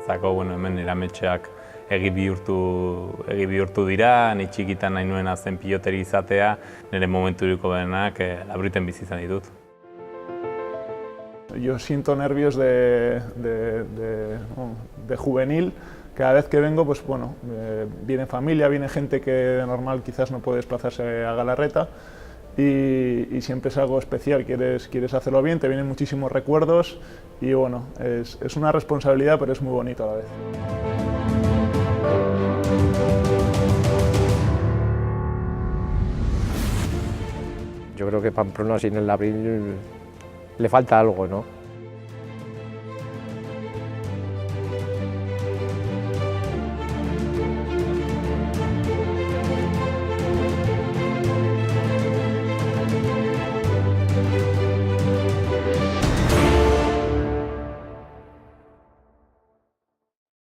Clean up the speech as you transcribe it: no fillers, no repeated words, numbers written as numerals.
niretzako, hemen erametxeak egi bihurtu dira, ni txikitan nahi nuena zen piloteri izatea, nire momenturiko berenak Labriten bizi izan ditut. Yo siento nervios de juvenil. Cada vez que vengo, pues bueno, viene familia, viene gente que de normal quizás no puede desplazarse a Galarreta y siempre es algo especial, quieres hacerlo bien, te vienen muchísimos recuerdos y bueno, es una responsabilidad pero es muy bonito a la vez. Yo creo que Pamplona sin el Labrín le falta algo, ¿no?